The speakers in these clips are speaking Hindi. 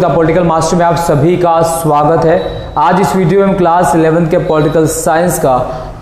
का पॉलिटिकल मास्टर में आप सभी का स्वागत है। आज इस वीडियो में क्लास 11 के पॉलिटिकल साइंस का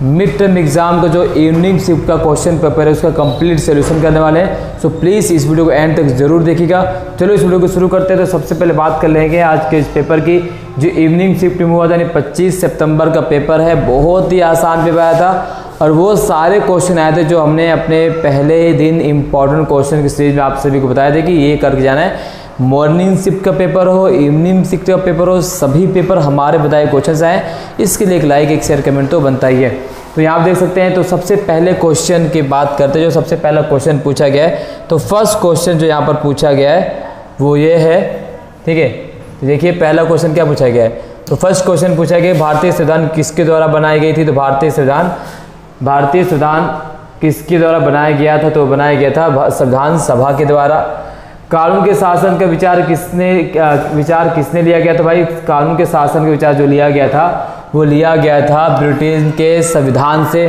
मिड टर्म एग्जाम का जो इवनिंग शिफ्ट का क्वेश्चन पेपर है उसका कंप्लीट सॉल्यूशन करने वाले हैं। सो प्लीज़ इस वीडियो को एंड तक जरूर देखिएगा। चलो इस वीडियो को शुरू करते हैं। तो सबसे पहले बात कर लेंगे आज के इस पेपर की जो इवनिंग शिफ्ट में हुआ था, यानी 25 सितंबर का पेपर है। बहुत ही आसान पेपर आया था और वो सारे क्वेश्चन आए थे जो हमने अपने पहले दिन इंपॉर्टेंट क्वेश्चन की सीरीज में आप सभी को बताया था कि ये करके जाना है। मॉर्निंग शिफ्ट का पेपर हो, इवनिंग शिफ्ट का पेपर हो, सभी पेपर हमारे बताए क्वेश्चन आए। इसके लिए एक लाइक एक शेयर कमेंट तो बनता ही है। तो यहाँ आप देख सकते हैं। तो सबसे पहले क्वेश्चन की बात करते हैं। जो सबसे पहला क्वेश्चन पूछा गया है, तो फर्स्ट क्वेश्चन जो यहाँ पर पूछा गया है वो ये है, ठीक है। तो देखिए पहला क्वेश्चन क्या पूछा गया है। तो फर्स्ट क्वेश्चन पूछा गया भारतीय संविधान किसके द्वारा बनाई गई थी। तो भारतीय संविधान किसके द्वारा बनाया गया था। तो बनाया गया था संविधान सभा के द्वारा। कानून के शासन का विचार किसने लिया गया। तो भाई कानून के शासन का विचार जो लिया गया था वो लिया गया था ब्रिटेन के संविधान से।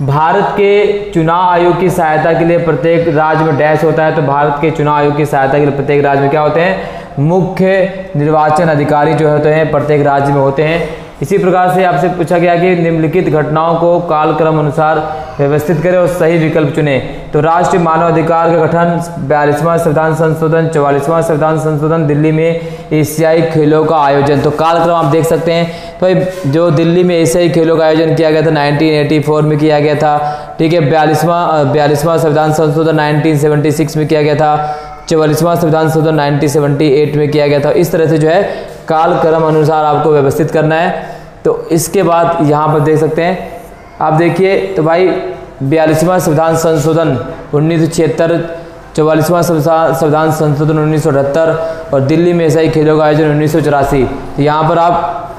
भारत के चुनाव आयोग की सहायता के लिए प्रत्येक राज्य में डैश होता है। तो भारत के चुनाव आयोग की सहायता के लिए प्रत्येक राज्य में क्या होते हैं, मुख्य निर्वाचन अधिकारी जो होते हैं प्रत्येक राज्य में होते हैं। इसी प्रकार से आपसे पूछा गया कि निम्नलिखित घटनाओं को कालक्रम अनुसार व्यवस्थित करें और सही विकल्प चुने। तो राष्ट्रीय मानव अधिकार का गठन, 42वां संविधान संशोधन, 44वां संविधान संशोधन, दिल्ली में एशियाई खेलों का आयोजन। तो कालक्रम आप देख सकते हैं। तो जो दिल्ली में एशियाई खेलों का आयोजन किया गया था 1984 में किया गया था, ठीक है। 42वां संविधान संशोधन 1976 में किया गया था। 44वां संविधान संशोधन 1978 में किया गया था। इस तरह से जो है कालक्रम अनुसार आपको व्यवस्थित करना है। तो इसके बाद यहाँ पर देख सकते हैं आप देखिए। तो भाई 42वां संविधान संशोधन 1976, 44वां संविधान संशोधन 1978 और दिल्ली में एशियाई खेलों का आयोजन 1984। तो यहाँ पर आप,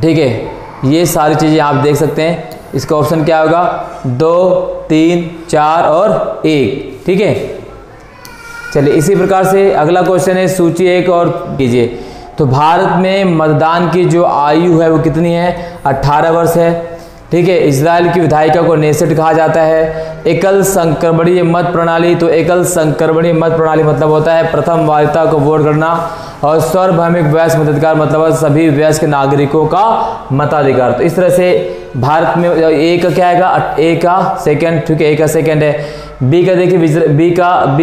ठीक है, ये सारी चीज़ें आप देख सकते हैं। इसका ऑप्शन क्या होगा, 2, 3, 4 और 1, ठीक है। चलिए इसी प्रकार से अगला क्वेश्चन है, सूची 1 और कीजिए। तो भारत में मतदान की जो आयु है वो कितनी है, 18 वर्ष है, ठीक है। इजराइल की विधायिका को नेसेट कहा जाता है। एकल संक्रमणीय मत प्रणाली, तो एकल संक्रमणीय मत प्रणाली मतलब होता है प्रथम वार्ता को वोट करना, और सार्वभौमिक वयस्क मताधिकार मतलब सभी वयस्क नागरिकों का मताधिकार। तो इस तरह से भारत में ए का क्या आएगा, ए का सेकंड, ठीक है, ए का सेकंड है। बी का देखिए, बी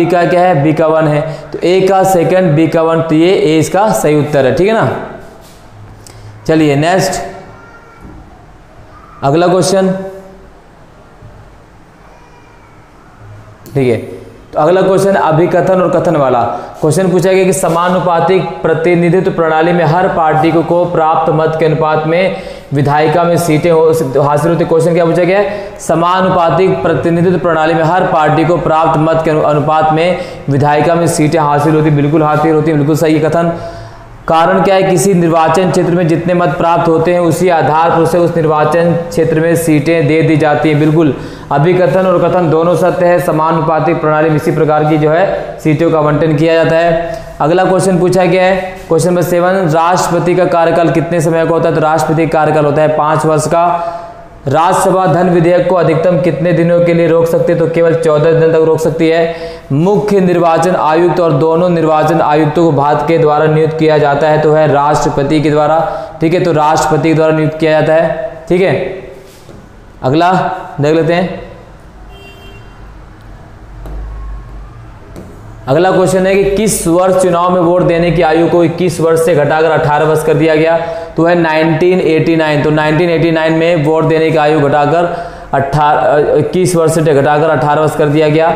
का क्या है, बी का 1 है। तो ए का सेकंड, बी का 1, तो ये ए इसका सही उत्तर है, ठीक है ना। चलिए नेक्स्ट अगला क्वेश्चन, ठीक है। तो अगला क्वेश्चन अभिकथन और कथन वाला क्वेश्चन पूछा गया कि समानुपातिक प्रतिनिधित्व प्रणाली में हर पार्टी को प्राप्त मत के अनुपात में विधायिका में सीटें हासिल होती। क्वेश्चन क्या पूछा गया है, समानुपातिक प्रतिनिधित्व प्रणाली में हर पार्टी को प्राप्त मत के अनुपात में विधायिका में सीटें हासिल होती। बिल्कुल हासिल होती, बिल्कुल सही कथन। कारण क्या है, किसी निर्वाचन क्षेत्र में जितने मत प्राप्त होते हैं उसी आधार पर उसे उस निर्वाचन क्षेत्र में सीटें दे दी जाती हैं। बिल्कुल अभिकथन और कथन दोनों सत्य है। समानुपातिक प्रणाली में इसी प्रकार की जो है सीटों का आवंटन किया जाता है। अगला क्वेश्चन पूछा गया है, क्वेश्चन नंबर 7, राष्ट्रपति का कार्यकाल कितने समय का होता है। तो राष्ट्रपति का कार्यकाल होता है 5 वर्ष का। राज्यसभा धन विधेयक को अधिकतम कितने दिनों के लिए रोक सकती है। तो केवल 14 दिन तक रोक सकती है। मुख्य निर्वाचन आयुक्त और दोनों निर्वाचन आयुक्तों को भारत के द्वारा नियुक्त किया जाता है, तो है राष्ट्रपति के द्वारा, ठीक है। तो राष्ट्रपति के द्वारा नियुक्त किया जाता है, ठीक है। अगला देख लेते हैं। अगला क्वेश्चन है कि किस वर्ष चुनाव में वोट देने की आयु को 21 वर्ष से घटाकर 18 वर्ष कर दिया गया। तो है 1989। तो 1989 में वोट देने की आयु घटाकर 21 वर्ष से घटाकर 18 वर्ष कर दिया गया।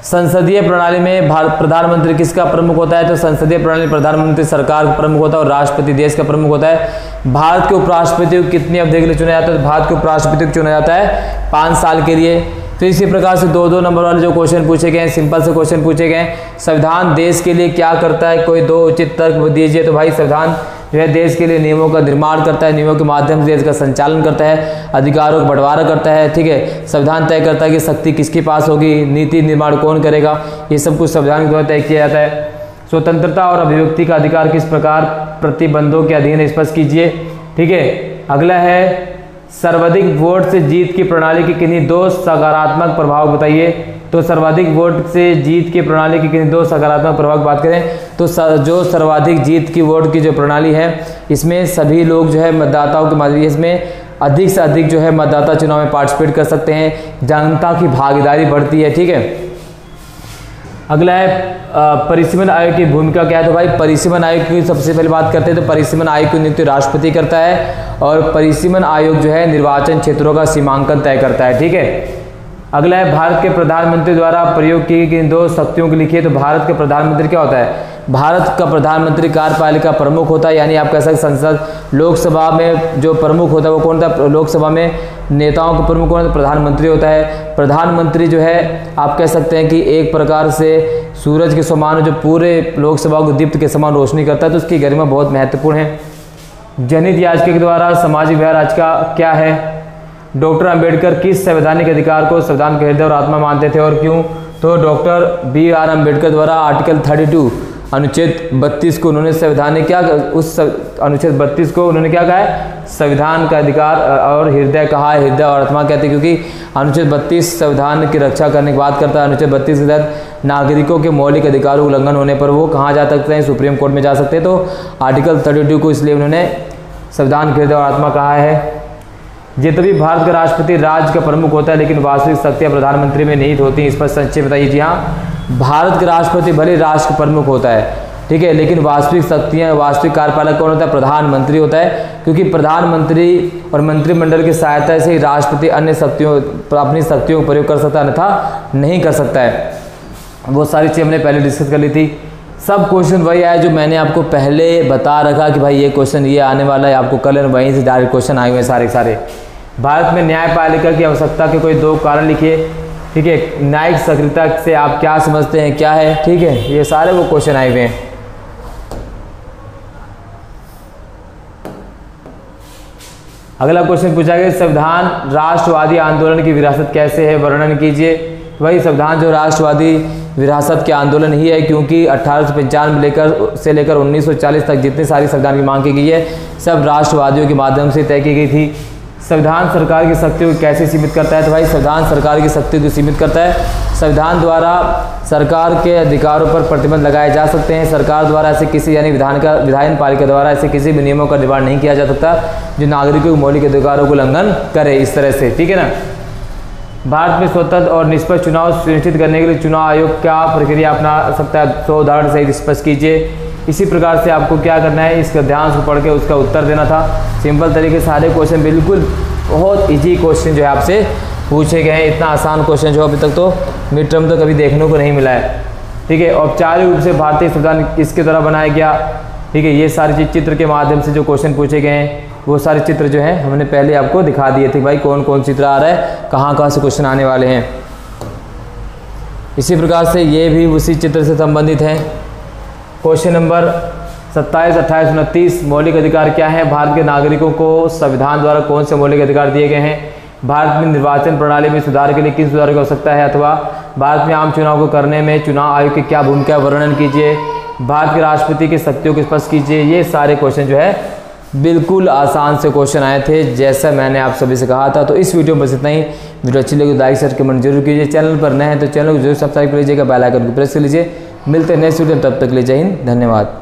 संसदीय प्रणाली में प्रधानमंत्री किसका प्रमुख होता है। तो संसदीय प्रणाली प्रधानमंत्री सरकार का प्रमुख होता है और राष्ट्रपति देश का प्रमुख होता है। भारत के उपराष्ट्रपति को कितनी अवधि के लिए चुना जाता है। तो भारत के उपराष्ट्रपति को चुना जाता है 5 साल के लिए। तो इसी प्रकार से 2-2 नंबर वाले जो क्वेश्चन पूछे गए हैं, सिंपल से क्वेश्चन पूछे गए हैं। संविधान देश के लिए क्या करता है, कोई 2 उचित तर्क दीजिए। तो भाई संविधान जो है देश के लिए नियमों का निर्माण करता है, नियमों के माध्यम से देश का संचालन करता है, अधिकारों का बंटवारा करता है, ठीक है। संविधान तय करता है कि शक्ति किसके पास होगी, नीति निर्माण कौन करेगा, ये सब कुछ संविधान के द्वारा तय किया जाता है। स्वतंत्रता और अभिव्यक्ति का अधिकार किस प्रकार प्रतिबंधों के अधीन स्पष्ट कीजिए, ठीक है। अगला है सर्वाधिक वोट से जीत की प्रणाली के किन्हीं 2 सकारात्मक प्रभाव बताइए। तो सर्वाधिक वोट से जीत की प्रणाली की किन दो सकारात्मक प्रभाव की बात करें तो जो सर्वाधिक जीत की वोट की जो प्रणाली है इसमें सभी लोग जो है मतदाताओं के माध्यम इसमें अधिक से अधिक जो है मतदाता चुनाव में पार्टिसिपेट कर सकते हैं, जनता की भागीदारी बढ़ती है। ठीक है, अगला है परिसीमन आयोग की भूमिका क्या है। तो भाई परिसीमन आयोग की सबसे पहले बात करते हैं तो परिसीमन आयोग की नियुक्ति राष्ट्रपति करता है और परिसीमन आयोग जो है निर्वाचन क्षेत्रों का सीमांकन तय करता है। ठीक है, अगला है भारत के प्रधानमंत्री द्वारा प्रयोग की गई दो शक्तियों की लिखिए। तो भारत के प्रधानमंत्री क्या होता है, भारत का प्रधानमंत्री कार्यपालिका प्रमुख होता है, यानी आप कह सकते संसद लोकसभा में जो प्रमुख होता है वो कौन होता है, लोकसभा में नेताओं का प्रमुख कौन होता है, प्रधानमंत्री होता है। प्रधानमंत्री जो है आप कह सकते हैं कि एक प्रकार से सूरज के समान जो पूरे लोकसभा को दीप्त के समान रोशनी करता है, तो उसकी गरिमा बहुत महत्वपूर्ण है। जनहित याचिका के द्वारा सामाजिक व्यवहार याचिका क्या है। डॉक्टर अंबेडकर किस संवैधानिक अधिकार को संविधान के हृदय और आत्मा मानते थे और क्यों। तो डॉक्टर BR अम्बेडकर द्वारा आर्टिकल 32 अनुच्छेद 32 को उन्होंने संवैधानिक क्या उस अनुच्छेद 32 को उन्होंने क्या कहा है, संविधान का अधिकार और हृदय कहा है, हृदय और आत्मा कहते हैं, क्योंकि अनुच्छेद 32 संविधान की रक्षा करने की बात करता है। अनुच्छेद 32 के तहत नागरिकों के मौलिक अधिकारों के उल्लंघन होने पर वो कहाँ जा सकते हैं, सुप्रीम कोर्ट में जा सकते हैं। तो आर्टिकल 32 को इसलिए उन्होंने संविधान के हृदय और आत्मा कहा है। जितना भारत का राष्ट्रपति राज्य का प्रमुख होता है लेकिन वास्तविक शक्तियाँ प्रधानमंत्री में निहित होती हैं, इस पर संक्षेप बताइए। जी हाँ, भारत का राष्ट्रपति भले राष्ट्र प्रमुख होता है, ठीक है, लेकिन वास्तविक शक्तियाँ वास्तविक कार्यपालक कौन होता है, प्रधानमंत्री होता है, क्योंकि प्रधानमंत्री और मंत्रिमंडल की सहायता से ही राष्ट्रपति अन्य शक्तियों अपनी शक्तियों का प्रयोग कर सकता है, अन्यथा नहीं कर सकता है। वो सारी चीज़ हमने पहले डिस्कस कर ली थी। सब क्वेश्चन वही आया जो मैंने आपको पहले बता रखा कि भाई ये क्वेश्चन ये आने वाला है, आपको कल वहीं से डायरेक्ट क्वेश्चन आए हुए हैं सारे सारे। भारत में न्यायपालिका की आवश्यकता के कोई दो कारण लिखिए। ठीक है, न्यायिक सक्रियता से आप क्या समझते हैं, क्या है। ठीक है, ये सारे वो क्वेश्चन आए हुए हैं। अगला क्वेश्चन पूछा गया, संविधान राष्ट्रवादी आंदोलन की विरासत कैसे है, वर्णन कीजिए। वही संविधान जो राष्ट्रवादी विरासत के आंदोलन ही है, क्योंकि 1895 से लेकर 1940 तक जितनी सारी संविधान की मांग की गई है सब राष्ट्रवादियों के माध्यम से तय की गई थी। संविधान सरकार की शक्तियों को कैसे सीमित करता है। तो भाई संविधान सरकार की शक्ति को सीमित करता है। संविधान द्वारा सरकार के अधिकारों पर प्रतिबंध लगाए जा सकते हैं। सरकार द्वारा ऐसे किसी यानी विधान पालिका द्वारा ऐसे किसी भी नियमों का निर्माण नहीं किया जा सकता जो नागरिकों के मौलिक अधिकारों को उल्लंघन करे, इस तरह से। ठीक है ना। भारत में स्वतंत्र और निष्पक्ष चुनाव सुनिश्चित करने के लिए चुनाव आयोग क्या प्रक्रिया अपना सकता है, 100 उदाहरण सहित स्पष्ट कीजिए। इसी प्रकार से आपको क्या करना है, इसका ध्यान से पढ़ के उसका उत्तर देना था। सिंपल तरीके से सारे क्वेश्चन बिल्कुल बहुत इजी क्वेश्चन जो है आपसे पूछे गए हैं। इतना आसान क्वेश्चन जो अभी तक तो मिड टर्म तो कभी देखने को नहीं मिला है। ठीक है, औपचारिक रूप से भारतीय संविधान किसके द्वारा बनाया गया। ठीक है, ये सारी चीज चित्र के माध्यम से जो क्वेश्चन पूछे गए हैं वो सारे चित्र जो है हमने पहले आपको दिखा दिए थे भाई, कौन कौन चित्र आ रहा है, कहाँ से क्वेश्चन आने वाले हैं। इसी प्रकार से ये भी उसी चित्र से संबंधित है। क्वेश्चन नंबर 27, 28, 29 मौलिक अधिकार क्या है। भारत के नागरिकों को संविधान द्वारा कौन से मौलिक अधिकार दिए गए हैं। भारत में निर्वाचन प्रणाली में सुधार के लिए किन सुधार की आवश्यकता है, अथवा भारत में आम चुनाव को करने में चुनाव आयोग की क्या भूमिका, वर्णन कीजिए। भारत के राष्ट्रपति की शक्तियों को स्पष्ट कीजिए। ये सारे क्वेश्चन जो है बिल्कुल आसान से क्वेश्चन आए थे, जैसा मैंने आप सभी से कहा था। तो इस वीडियो में बस इतना ही। वीडियो अच्छी लगी तो लाइक शेयर कमेंट जरूर कीजिए। चैनल पर नए हैं तो चैनल को जरूर सब्सक्राइब कर लीजिएगा, बेल आइकन को प्रेस कर लीजिए। मिलते हैं नेक्स्ट वीडियो, तब तक के लिए जय हिंद, धन्यवाद।